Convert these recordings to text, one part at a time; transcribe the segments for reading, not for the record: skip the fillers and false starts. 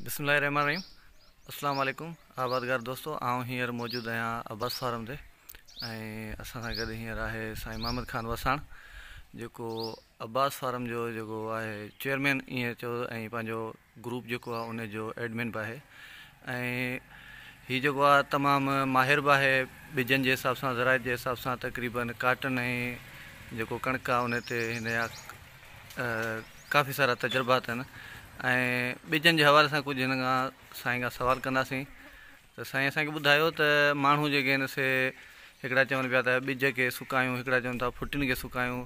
बिस्मिल्लाहिर्रहमानिर्रहीम। अस्सलाम वालेकुम आबादगार दोस्तों, आऊँ हींअर मौजूद आहियां अब्बास फार्म ते ऐं असां सां गॾु हींअर आहे साईं मोहम्मद ख़ान वसाण, जेको अब्बास फार्म जो जेको आहे चेयरमैन ईअं चयो ऐं पंहिंजो ग्रुप जेको आहे उन जो एडमिन बि आहे। ऐं हीउ जेको आहे तमामु माहिर बि आहे ॿिजनि जे हिसाब सां, ज़राइत जे हिसाब सां। तक़रीबन काटन ऐं जेको कणिक आहे उन ते हिन जा काफ़ी सारा तजुर्बात आहिनि। ऐं ॿिजनि जे हवाले सां कुझु हिन खां साईं खां सवाल कंदासीं। त साईं असांखे ॿुधायो त माण्हू जेके आहिनि से हिकिड़ा चवनि पिया त ॿिज खे सुकायूं, हिकिड़ा चवनि था फुटियुनि खे सुकायूं,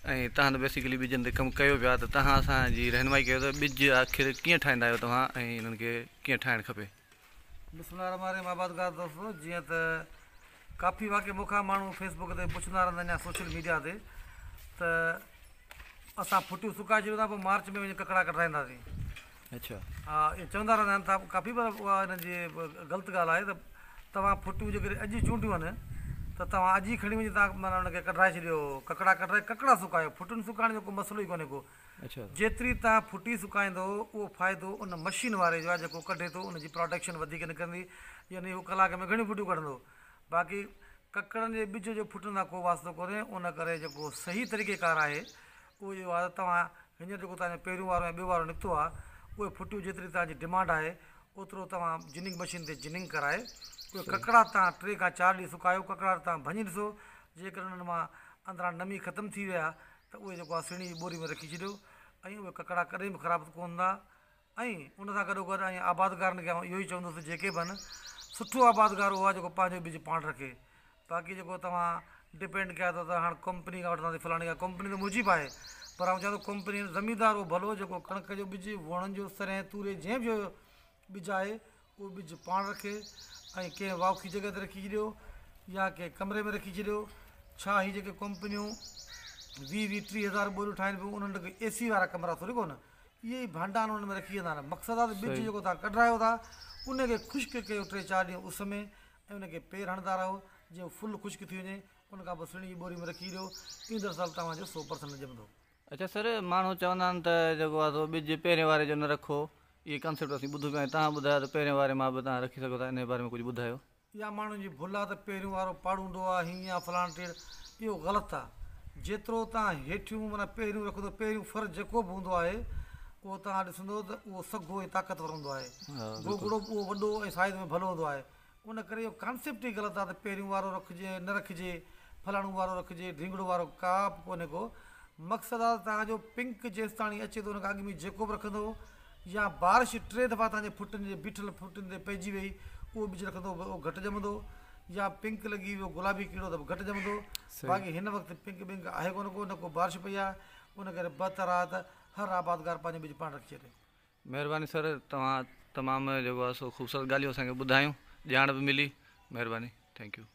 ऐं तव्हां त बेसिकली ॿिजनि ते कमु कयो पिया, त तव्हां असांजी रहनुमाई कयो त ॿिज आख़िर कीअं ठाहींदा आहियो तव्हां ऐं हिननि खे कीअं ठाहिणु खपे। बिस्मिल्लाहिर्रहमानिर्रहीम। आबादगार दोस्तों, जीअं त काफ़ी वाक़ई मूंखां माण्हू फेसबुक ते पुछंदा रहंदा आहिनि या सोशल मीडिया ते त असां फुटियूं सुकाए छॾियूं था, पोइ मार्च में वञी ककड़ा कढाईंदासीं। अच्छा। हा, इहे चवंदा रहंदा आहिनि। तव्हां काफ़ी बार उहा हिन जी ग़लति ॻाल्हि आहे त तव्हां फुटियूं जेकॾहिं अॼु चूंडियूं आहिनि त तव्हां अॼु ई खणी वञी तव्हां माना हुनखे कढाए छॾियो, ककड़ा कढाए ककड़ा सुकायो। फुटियुनि सुकाइण जो को मसइलो ई कोन्हे को। अच्छा। जेतिरी तव्हां फुटी सुकाईंदो उहो फ़ाइदो उन मशीन वारे जो आहे जेको कढे थो, उनजी प्रोडक्शन वधीक निकिरंदी, यानी उहो कलाक में घणियूं फुटियूं कढंदो। बाक़ी ककड़नि जे ॿिज जो फुटनि सां को वास्तो कोन्हे। उन करे जेको सही तरीक़ेकार आहे उहो इहो आहे त तव्हां हींअर जेको तव्हांजो पहिरियों वारो ऐं ॿियो वारो निकितो आहे, उहे फुटियूं जेतिरी तव्हांजी डिमांड आहे ओतिरो तव्हां जिनिंग मशीन ते जिनिंग कराए उहे ककड़ा तव्हां 3 खां 4 ॾींहं सुकायो। ककड़ा तव्हां भञी ॾिसो, जेकर उन्हनि मां अंदरां नमी ख़तमु थी विया त उहे जेको आहे सुहिणी बोरी में रखी छॾियो, ऐं उहे ककड़ा कॾहिं बि ख़राबु कोन हूंदा। ऐं उन सां गॾोगॾु ऐं आबादगारनि खे इहो ई चवंदुसि जेके बि आहिनि, सुठो आबादगार उहो आहे जेको पंहिंजो ॿिज पाण रखे। बाक़ी जेको तव्हां डिपेंड कया अथव त हाणे कंपनी खां वठंदासीं फलाणी खां, कंपनी त मुंहिंजी बि आहे, पर आउं चवां थो कंपनी ज़मीनदार उहो भलो जेको कणिक जो ॿिज, वणनि जो, सरें, तूरे जंहिं बि जो ॿिज आहे उहो ॿिज पाण रखे ऐं कंहिं वाउखी जॻह ते रखी छॾियो या कंहिं कमरे में रखी छॾियो। छा हीअ जेके कंपनियूं 20-30 हज़ार बोरियूं ठाहिनि पियूं, उन्हनि खे एसी वारा कमरा थोरी कोन, इहे ई भांडा आहिनि उन में रखी वेंदा आहिनि। मक़सदु आहे त ॿिज जेको तव्हां कढायो था उनखे ख़ुश्क कयो 3-4 ॾींहं उस में, ऐं उनखे पेर हणंदा रहो, जीअं फुल ख़ुश्क थी वञे। उन खां पोइ सुहिणी बोरी में रखी ॾियो, ईंदड़ साल तव्हांजो 100% ॼमंदो। अच्छा सर, माण्हू चवंदा आहिनि त जेको आहे सो ॿिज पहिरें वारे जो न रखो, इहे कॉन्सेप्ट असीं ॿुधो पिया आहियूं। तव्हां ॿुधायो त पहिरें वारे मां बि तव्हां रखी सघो था, इन जे बारे में कुझु ॿुधायो। इहा माण्हुनि जी भुल आहे त पहिरियों वारो पाड़ूंदो आहे, हीअं आहे फलाण टेड़, इहो ग़लति आहे। जेतिरो तव्हां हेठियूं माना पहिरियों रखो, त पहिरियों फ़र्ज़ु जेको बि हूंदो आहे उहो तव्हां ॾिसंदो त उहो सघो ऐं ताक़तवर हूंदो आहे, गोगड़ो उहो वॾो ऐं साइज़ में भलो हूंदो आहे। उन करे इहो कॉन्सेप्ट ई ग़लति आहे त पहिरियों वारो रखिजे न रखिजे, फलाणो वारो रखिजे, ढींगड़ो वारो, का बि कोन्हे को। मक़सदु आहे तव्हांजो पिंक जेसि ताणी अचे थो, उनखां अॻु में जेको बि रखंदो, या बारिश 3 दफ़ा तव्हांजे फुटनि जे बीठल फुटनि ते पइजी वई, उहो ॿिज रखंदो उहो घटि ॼमंदो, या पिंक लॻी वियो गुलाबी कीड़ो त बि घटि ॼमंदो। बाक़ी हिन वक़्तु पिंक विंक आहे कोन को, न को बारिश पई आहे, उन करे बहितर आहे त हर आबादगार पंहिंजो ॿिज पाण रखी छॾे। महिरबानी सर, तव्हां तमामु जेको आहे सो ख़ूबसूरत ॻाल्हियूं असांखे ॿुधायूं, ॼाण बि मिली। महिरबानी, थैंक यू।